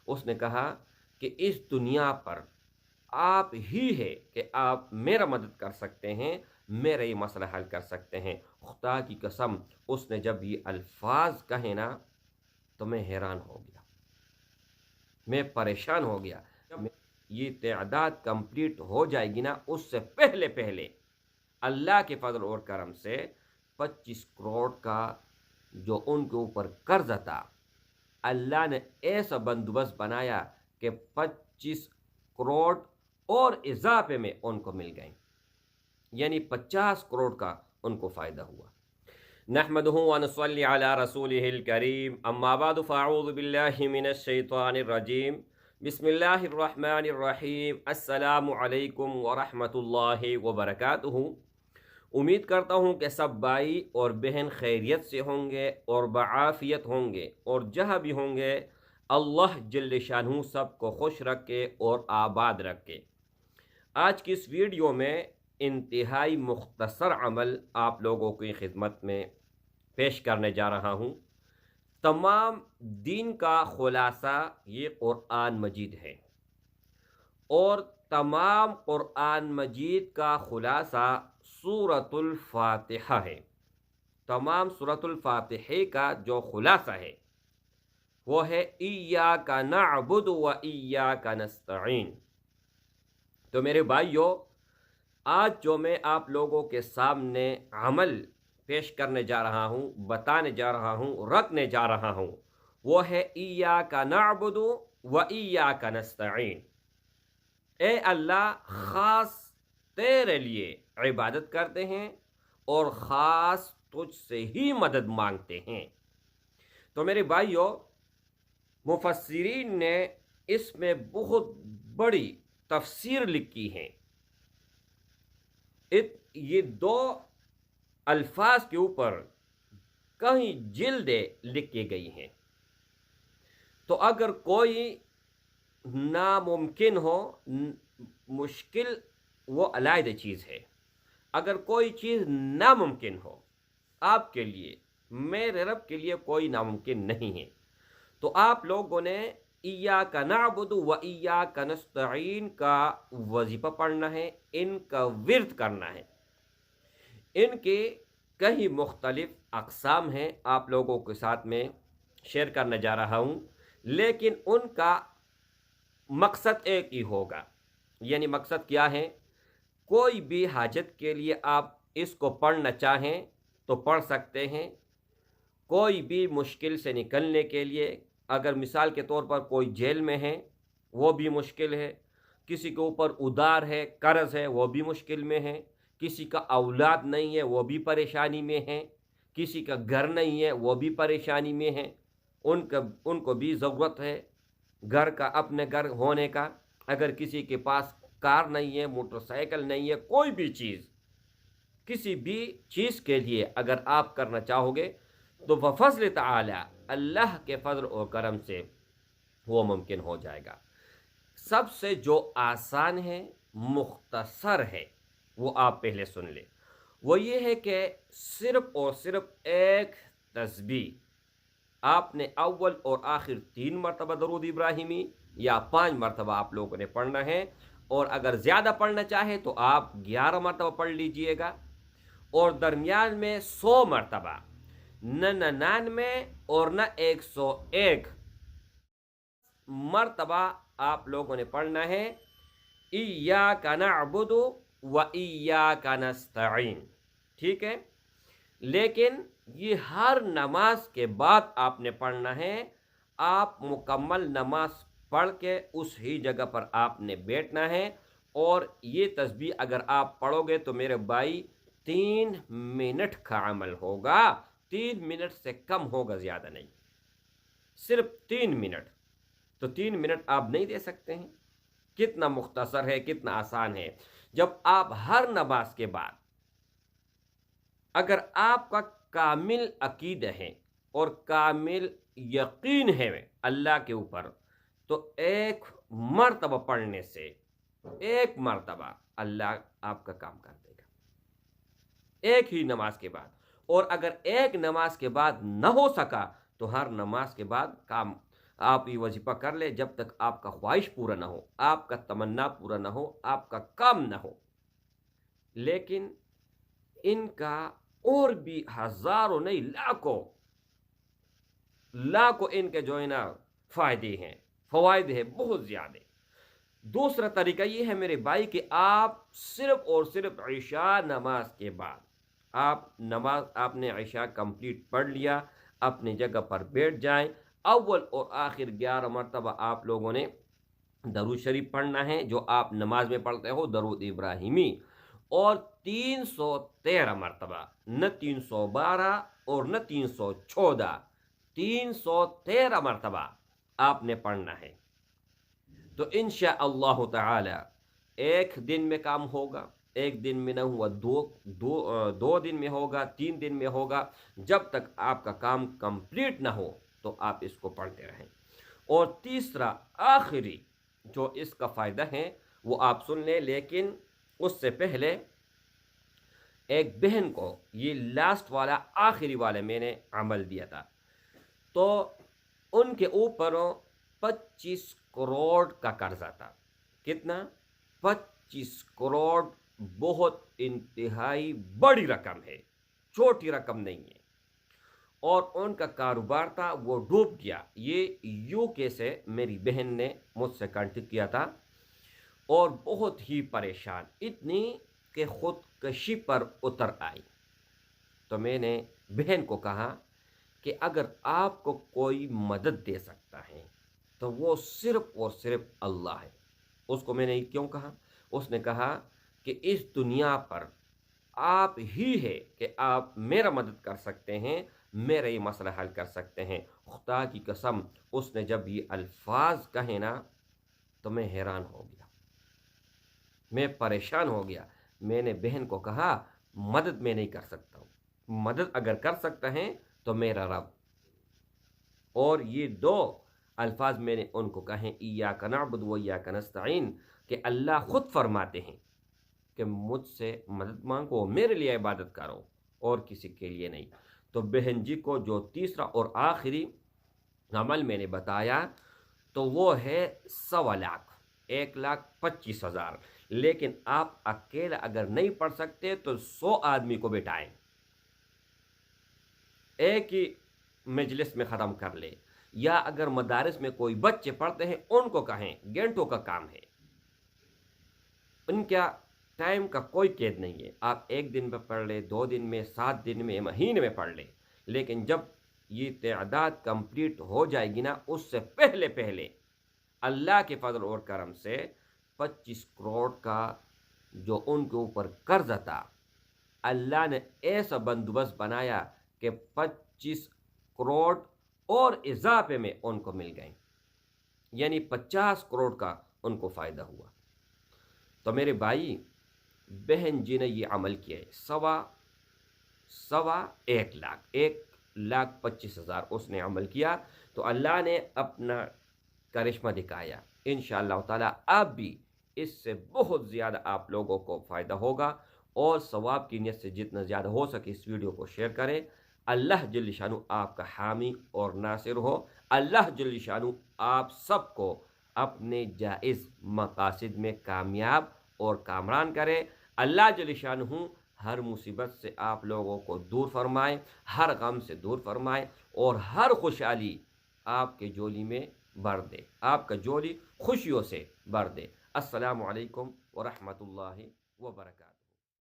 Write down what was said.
اس نے کہا کہ اس دنیا پر آپ ہی ہے کہ آپ میرا مدد کر سکتے ہیں، میرا یہ مسئلہ حل کر سکتے ہیں۔ خدا کی قسم اس نے جب یہ الفاظ کہے نا تو میں حیران ہو گیا، میں پریشان ہو گیا۔ جب یہ تعداد کمپلیٹ ہو جائے گی نا، اس سے پہلے پہلے اللہ کے فضل اور کرم سے 25 کروڑ کا جو ان کے اوپر قرض تھا، اللہ نے ایسا بندوبست بنایا کہ 25 کروڑ اور اضافے میں ان کو مل گئے، یعنی 50 کروڑ کا ان کو فائدہ ہوا۔ نحمده ونصلي على رسوله الكريم، اما بعد فاعوذ بالله من الشیطان الرجیم، بسم اللہ الرحمن الرحیم، السلام علیکم ورحمۃ اللہ وبرکاتہ۔ امید کرتا ہوں کہ سب بھائی اور بہن خیریت سے ہوں گے اور بعافیت ہوں گے، اور جہاں بھی ہوں گے اللہ جل شانہ سب کو خوش رکھے اور آباد رکھے۔ آج کی اس ویڈیو میں انتہائی مختصر عمل آپ لوگوں کی خدمت میں پیش کرنے جا رہا ہوں۔ تمام دین کا خلاصہ یہ قرآن مجید ہے، اور تمام قرآن مجید کا خلاصہ سورۃ الفاتحہ ہے۔ تمام سورۃ الفاتحہ کا جو خلاصہ ہے وہ ہے ایاک نعبد و ایاک نستعین۔ تو میرے بھائیو، آج جو میں آپ لوگوں کے سامنے عمل پیش کرنے جا رہا ہوں، بتانے جا رہا ہوں، رکھنے جا رہا ہوں، وہ ہے ایاک نعبد و ایاک نستعین۔ اے اللہ، خاص تیرے لیے عبادت کرتے ہیں اور خاص تجھ سے ہی مدد مانگتے ہیں۔ تو میرے بھائیو، مفسرین نے اس میں بہت بڑی تفسیر لکھی ہے۔ یہ دو الفاظ کے اوپر کئی جلدیں لکھی گئی ہیں۔ تو اگر کوئی ناممکن ہو، مشکل وہ علیحدہ چیز ہے، اگر کوئی چیز ناممکن ہو آپ کے لیے، میرے رب کے لیے کوئی ناممکن نہیں ہے، تو آپ لوگوں نے ایاک نعبد و ایاک نستعین کا وظیفہ پڑھنا ہے، ان کا ورد کرنا ہے۔ ان کے کئی مختلف اقسام ہیں، آپ لوگوں کے ساتھ میں شیئر کرنے جا رہا ہوں، لیکن ان کا مقصد ایک ہی ہوگا۔ یعنی مقصد کیا ہے؟ کوئی بھی حاجت کے لیے آپ اس کو پڑھنا چاہیں تو پڑھ سکتے ہیں۔ کوئی بھی مشکل سے نکلنے کے لیے، اگر مثال کے طور پر کوئی جیل میں ہے وہ بھی مشکل ہے، کسی کے اوپر ادار ہے، قرض ہے، وہ بھی مشکل میں ہے، کسی کا اولاد نہیں ہے وہ بھی پریشانی میں ہے، کسی کا گھر نہیں ہے وہ بھی پریشانی میں ہے، ان کو بھی ضرورت ہے گھر کا، اپنے گھر ہونے کا۔ اگر کسی کے پاس کار نہیں ہے، موٹر سائیکل نہیں ہے، کوئی بھی چیز، کسی بھی چیز کے لیے اگر آپ کرنا چاہو گے تو بفضل تعالی، اللہ کے فضل اور کرم سے وہ ممکن ہو جائے گا۔ سب سے جو آسان ہے، مختصر ہے، وہ آپ پہلے سن لیں۔ وہ یہ ہے کہ صرف اور صرف ایک تسبیح آپ نے اول اور آخر 3 مرتبہ درود ابراہیمی یا 5 مرتبہ آپ لوگوں نے پڑھنا ہے، اور اگر زیادہ پڑھنا چاہے تو آپ 11 مرتبہ پڑھ لیجئے گا، اور درمیان میں 100 مرتبہ، نہ 99 اور نہ 101 مرتبہ آپ لوگوں نے پڑھنا ہے ایاک نعبد و ایاک نستعین۔ ٹھیک ہے؟ لیکن یہ ہر نماز کے بعد آپ نے پڑھنا ہے۔ آپ مکمل نماز پڑھ کے اس ہی جگہ پر آپ نے بیٹھنا ہے، اور یہ تسبیح اگر آپ پڑھو گے تو میرے بھائی 3 منٹ کا عمل ہوگا، 3 منٹ سے کم ہوگا، زیادہ نہیں، صرف 3 منٹ۔ تو 3 منٹ آپ نہیں دے سکتے ہیں؟ کتنا مختصر ہے، کتنا آسان ہے۔ جب آپ ہر نماز کے بعد، اگر آپ کا کامل عقیدہ ہے اور کامل یقین ہے اللہ کے اوپر، تو 1 مرتبہ پڑھنے سے، 1 مرتبہ اللہ آپ کا کام کر دے گا، ایک ہی نماز کے بعد۔ اور اگر ایک نماز کے بعد نہ ہو سکا تو ہر نماز کے بعد کام آپ یہ وظیفہ کر لیں جب تک آپ کا خواہش پورا نہ ہو، آپ کا تمنا پورا نہ ہو، آپ کا کام نہ ہو۔ لیکن ان کا اور بھی ہزاروں نہیں لاکھوں ان کے جو ہے نا فائدے ہیں، فوائد ہیں بہت زیادہ۔ دوسرا طریقہ یہ ہے میرے بھائی کہ آپ صرف اور صرف عشاء نماز کے بعد آپ نے عشاء کمپلیٹ پڑھ لیا، اپنی جگہ پر بیٹھ جائیں، اول اور آخر 11 مرتبہ آپ لوگوں نے درود شریف پڑھنا ہے جو آپ نماز میں پڑھتے ہو، درود ابراہیمی، اور 313 مرتبہ، نہ 312 اور نہ 314، 313 مرتبہ آپ نے پڑھنا ہے۔ تو انشاءاللہ تعالی ایک دن میں کام ہوگا، ایک دن میں نہ ہوا دو دن میں ہوگا، 3 دن میں ہوگا، جب تک آپ کا کام کمپلیٹ نہ ہو تو آپ اس کو پڑھتے رہیں۔ اور تیسرا آخری جو اس کا فائدہ ہے وہ آپ سن لیں، لیکن اس سے پہلے ایک بہن کو یہ لاسٹ والا آخری والا میں نے عمل دیا تھا، تو ان کے اوپر 25 کروڑ کا قرضہ تھا۔ کتنا؟ 25 کروڑ، بہت انتہائی بڑی رقم ہے، چھوٹی رقم نہیں ہے۔ اور ان کا کاروبار تھا وہ ڈوب گیا۔ یہ یو کے سے میری بہن نے مجھ سے کانٹیکٹ کیا تھا، اور بہت ہی پریشان، اتنی کہ خودکشی پر اتر آئی۔ تو میں نے بہن کو کہا کہ اگر آپ کو کوئی مدد دے سکتا ہے تو وہ صرف اور صرف اللہ ہے۔ اس کو میں نے کیوں کہا؟ اس نے کہا کہ اس دنیا پر آپ ہی ہے کہ آپ میرا مدد کر سکتے ہیں، میرا یہ مسئلہ حل کر سکتے ہیں۔ خدا کی قسم اس نے جب یہ الفاظ کہے نا تو میں حیران ہو گیا، میں پریشان ہو گیا۔ میں نے بہن کو کہا مدد میں نہیں کر سکتا ہوں، مدد اگر کر سکتا ہے تو میرا رب۔ اور یہ 2 الفاظ میں نے ان کو کہیں، ایاک نعبد و ایاک نستعین، کہ اللہ خود فرماتے ہیں کہ مجھ سے مدد مانگو، میرے لیے عبادت کرو اور کسی کے لیے نہیں۔ تو بہن جی کو جو تیسرا اور آخری عمل میں نے بتایا تو وہ ہے 1.25 لاکھ، 1,25,000۔ لیکن آپ اکیلا اگر نہیں پڑھ سکتے تو 100 آدمی کو بٹھائیں، ایک ہی مجلس میں ختم کر لے، یا اگر مدارس میں کوئی بچے پڑھتے ہیں ان کو کہیں، گھنٹوں کا کام ہے، ان کا ٹائم کا کوئی قید نہیں ہے۔ آپ 1 دن میں پڑھ لیں، 2 دن میں، 7 دن میں، مہینے میں پڑھ لیں، لیکن جب یہ تعداد کمپلیٹ ہو جائے گی نا، اس سے پہلے اللہ کے فضل اور کرم سے 25 کروڑ کا جو ان کے اوپر قرض تھا، اللہ نے ایسا بندوبست بنایا کہ 25 کروڑ اور اضافے میں ان کو مل گئے، یعنی 50 کروڑ کا ان کو فائدہ ہوا۔ تو میرے بھائی، بہن جی نے یہ عمل کیا ہے، 1,25,000 اس نے عمل کیا، تو اللہ نے اپنا کرشمہ دکھایا۔ انشاءاللہ تعالیٰ اب بھی اس سے بہت زیادہ آپ لوگوں کو فائدہ ہوگا، اور ثواب کی نیت سے جتنا زیادہ ہو سکے اس ویڈیو کو شیئر کریں۔ اللہ جل شانہ آپ کا حامی اور ناصر ہو۔ اللہ جل شانہ آپ سب کو اپنے جائز مقاصد میں کامیاب اور کامران کرے۔ اللہ جل شانہ ہر مصیبت سے آپ لوگوں کو دور فرمائے، ہر غم سے دور فرمائے، اور ہر خوشحالی آپ کے جولی میں بھر دے، آپ کا جولی خوشیوں سے بھر دے۔ السلام علیکم ورحمۃ اللہ وبرکاتہ۔